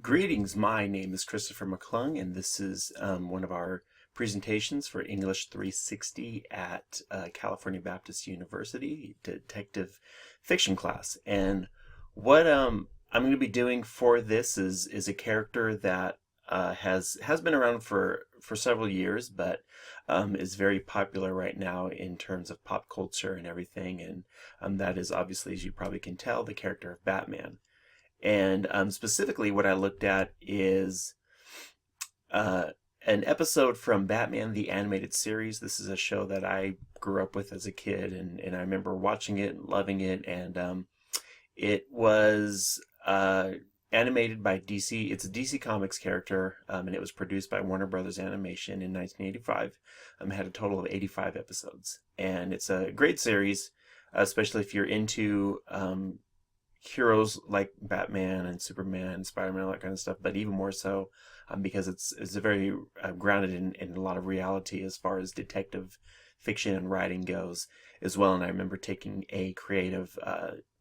Greetings, my name is Christopher McClung, and this is one of our presentations for English 360 at California Baptist University detective fiction class. And what I'm going to be doing for this is a character that has been around for several years, but is very popular right now in terms of pop culture and everything. And that is obviously, as you probably can tell, the character of Batman. And specifically, what I looked at is uh, an episode from Batman the Animated Series. This is a show that I grew up with as a kid, and I remember watching it and loving it. And it was animated by DC. It's a DC Comics character, and it was produced by Warner Brothers Animation in 1985. It had a total of 85 episodes. And it's a great series, especially if you're into heroes like Batman and Superman and Spider-Man, all that kind of stuff, but even more so because it's a very grounded in a lot of reality as far as detective fiction and writing goes as well. And I remember taking a creative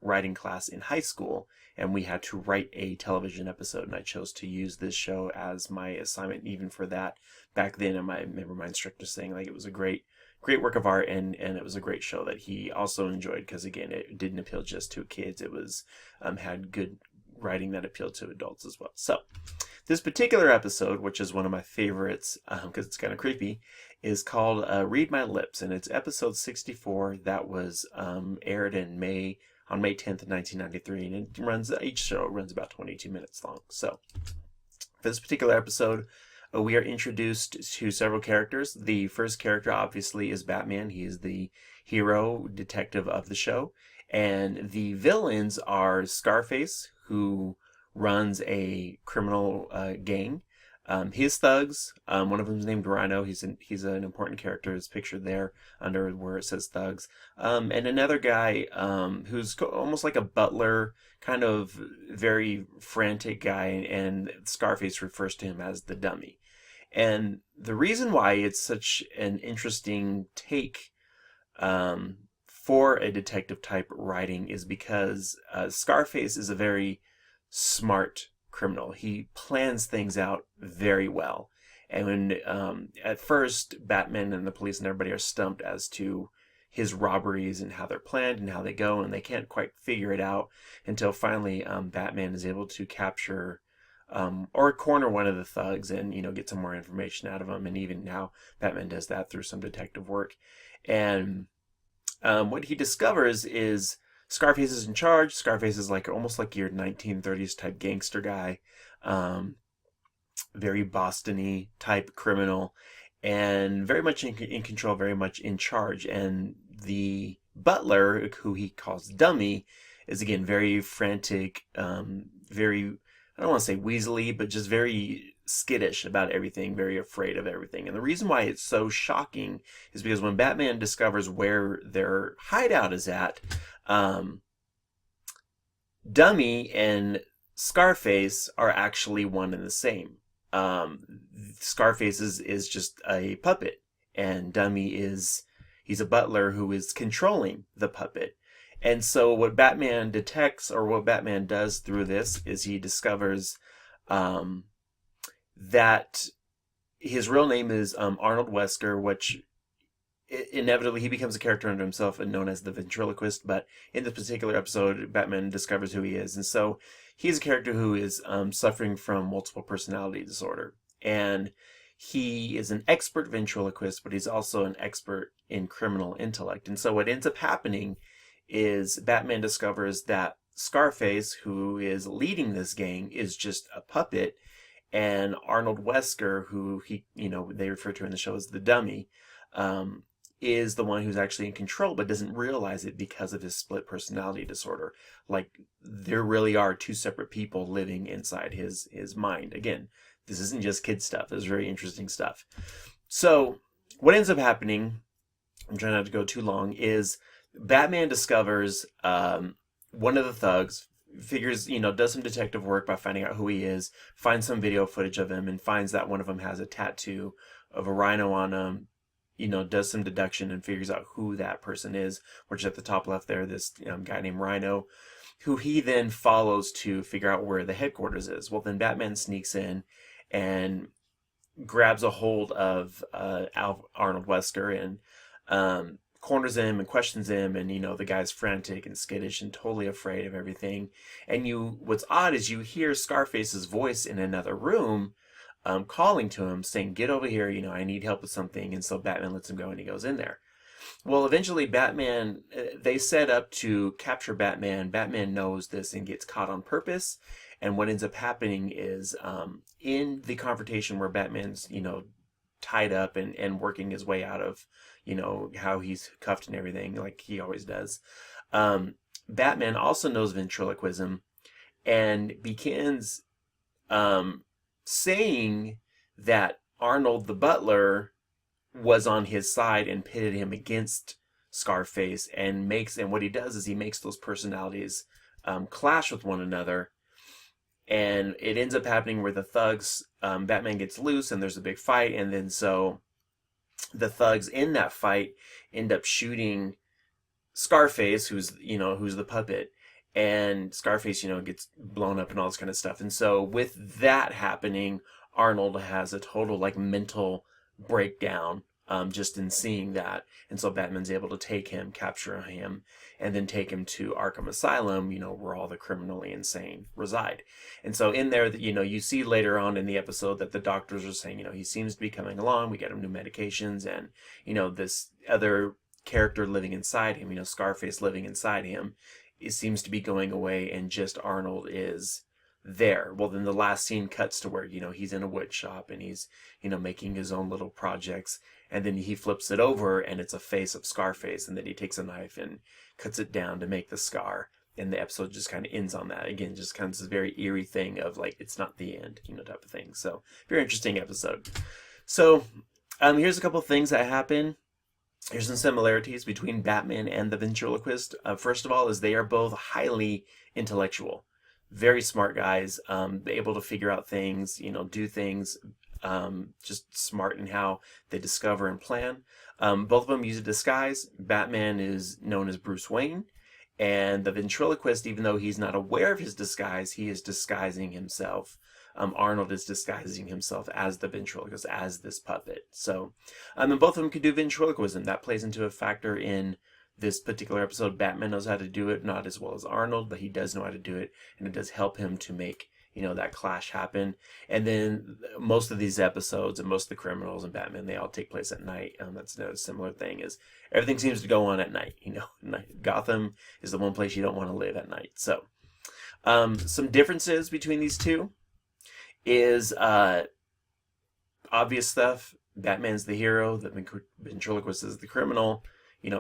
writing class in high school, and we had to write a television episode, and I chose to use this show as my assignment even for that back then. And I remember my instructor saying like it was a great work of art, and it was a great show that he also enjoyed because, again, it didn't appeal just to kids. It was had good writing that appealed to adults as well. So this particular episode, which is one of my favorites because it's kind of creepy, is called Read My Lips, and it's episode 64 that was aired on May 10th, 1993, and each show runs about 22 minutes long. So for this particular episode, we are introduced to several characters. The first character, obviously, is Batman. He is the hero detective of the show. And the villains are Scarface, who runs a criminal gang. His thugs, one of them is named Rhino. He's an important character. Is pictured there under where it says thugs. And another guy who's almost like a butler, kind of very frantic guy, and Scarface refers to him as the dummy. And the reason why it's such an interesting take for a detective type writing is because Scarface is a very smart criminal. He plans things out very well. And when at first Batman and the police and everybody are stumped as to his robberies and how they're planned and how they go, and they can't quite figure it out until finally Batman is able to capture or corner one of the thugs and, get some more information out of him. And even now, Batman does that through some detective work. And what he discovers is Scarface is in charge. Scarface is almost like your 1930s type gangster guy, very Boston-y type criminal, and very much in control, very much in charge. And the butler, who he calls Dummy, is again very frantic, very, I don't want to say weaselly, but just very skittish about everything, very afraid of everything. And the reason why it's so shocking is because when Batman discovers where their hideout is at, Dummy and Scarface are actually one and the same. Scarface is just a puppet, and Dummy he's a butler who is controlling the puppet. And so what Batman detects, or what Batman does through this, is he discovers that his real name is Arnold Wesker, which inevitably he becomes a character unto himself and known as the ventriloquist. But in this particular episode, Batman discovers who he is. And so he's a character who is suffering from multiple personality disorder. And he is an expert ventriloquist, but he's also an expert in criminal intellect. And so what ends up happening is Batman discovers that Scarface, who is leading this gang, is just a puppet, and Arnold Wesker, who they refer to in the show as the dummy, is the one who's actually in control, but doesn't realize it because of his split personality disorder. Like, there really are two separate people living inside his mind. Again, this isn't just kid stuff. It's very interesting stuff. So what ends up happening, I'm trying not to go too long, is Batman discovers one of the thugs, figures, does some detective work by finding out who he is, finds some video footage of him, and finds that one of them has a tattoo of a rhino on him, does some deduction and figures out who that person is, which at the top left there, this guy named Rhino, who he then follows to figure out where the headquarters is. Well, then Batman sneaks in and grabs a hold of Arnold Wesker and corners him and questions him, and the guy's frantic and skittish and totally afraid of everything. And what's odd is you hear Scarface's voice in another room, calling to him, saying, "Get over here, I need help with something." And so Batman lets him go, and he goes in there. Well, eventually Batman, they set up to capture Batman. Batman knows this and gets caught on purpose. And what ends up happening is, in the confrontation where Batman's, tied up and working his way out of, how he's cuffed and everything, like he always does. Batman also knows ventriloquism and begins saying that Arnold the butler was on his side and pitted him against Scarface, and what he does is he makes those personalities clash with one another. And it ends up happening where the thugs, Batman gets loose and there's a big fight, and then so the thugs in that fight end up shooting Scarface, who's the puppet, and Scarface, gets blown up and all this kind of stuff. And so with that happening, Arnold has a total mental breakdown, just in seeing that. And so Batman's able to take him, capture him, and then take him to Arkham Asylum, where all the criminally insane reside. And so in there, you see later on in the episode that the doctors are saying, he seems to be coming along. We get him new medications, and, this other character living inside him, Scarface living inside him, it seems to be going away, and just Arnold is there. Well, then the last scene cuts to where, he's in a wood shop and he's, making his own little projects, and then he flips it over and it's a face of Scarface, and then he takes a knife and cuts it down to make the scar, and the episode just kind of ends on that. Again, just kind of this very eerie thing of it's not the end, type of thing. So very interesting episode. So here's a couple of things that happen. Here's some similarities between Batman and the ventriloquist. First of all, is they are both highly intellectual, very smart guys, able to figure out things, do things, just smart in how they discover and plan. Both of them use a disguise. Batman is known as Bruce Wayne, and the ventriloquist, even though he's not aware of his disguise, he is disguising himself. Arnold is disguising himself as the ventriloquist, as this puppet. So, and both of them can do ventriloquism. That plays into a factor in this particular episode. Batman knows how to do it, not as well as Arnold, but he does know how to do it, and it does help him to make, that clash happen. And then most of these episodes and most of the criminals and Batman, they all take place at night. That's a similar thing, is everything seems to go on at night. Gotham is the one place you don't want to live at night. So, some differences between these two is obvious stuff. Batman's the hero, the ventriloquist is the criminal.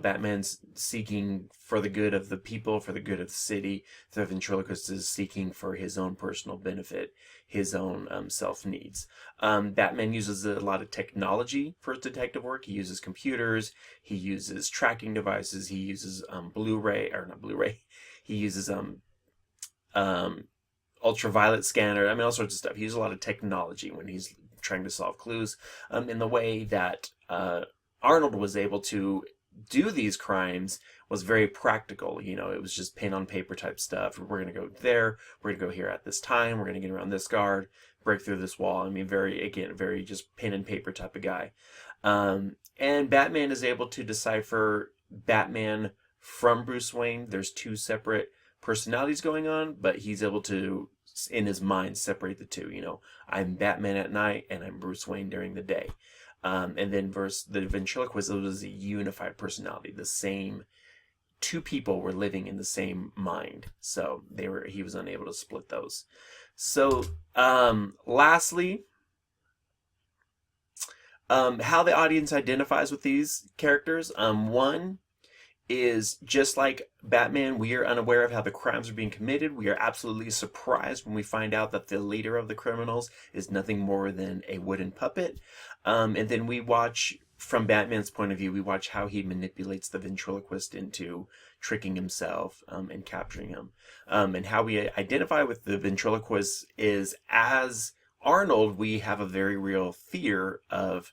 Batman's seeking for the good of the people, for the good of the city. The ventriloquist is seeking for his own personal benefit, his own self-needs. Batman uses a lot of technology for his detective work. He uses computers, he uses tracking devices, he uses he uses ultraviolet scanner, all sorts of stuff. He uses a lot of technology when he's trying to solve clues, in the way that Arnold was able to do these crimes was very practical. It was just pen on paper type stuff. We're going to go there, we're going to go here at this time, we're going to get around this guard, break through this wall. Very just pen and paper type of guy. And Batman is able to decipher Batman from Bruce Wayne. There's two separate personalities going on, but he's able to, in his mind, separate the two. I'm Batman at night and I'm Bruce Wayne during the day. And then the ventriloquist was a unified personality. The same two people were living in the same mind. So he was unable to split those. So lastly, how the audience identifies with these characters. One is, just like Batman, we are unaware of how the crimes are being committed. We are absolutely surprised when we find out that the leader of the criminals is nothing more than a wooden puppet. And then we watch, from Batman's point of view, we watch how he manipulates the ventriloquist into tricking himself and capturing him. And how we identify with the ventriloquist is, as Arnold, we have a very real fear of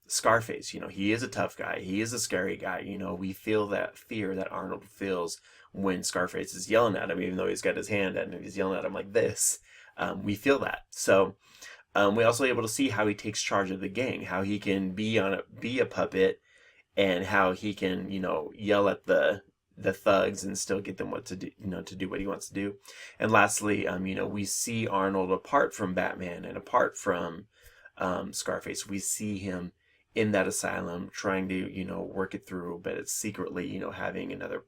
Scarface. He is a tough guy. He is a scary guy. We feel that fear that Arnold feels when Scarface is yelling at him, even though he's got his hand at him, he's yelling at him like this. We feel that. So we also able to see how he takes charge of the gang, how he can be a puppet, and how he can, yell at the thugs and still get them what to do, to do what he wants to do. And lastly, we see Arnold apart from Batman and apart from Scarface. We see him in that asylum trying to, work it through, but it's secretly, having another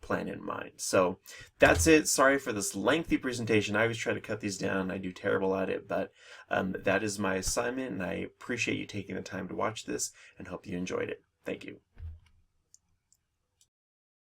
plan in mind. So that's it. Sorry for this lengthy presentation. I always try to cut these down. I do terrible at it, but that is my assignment, and I appreciate you taking the time to watch this and hope you enjoyed it. Thank you.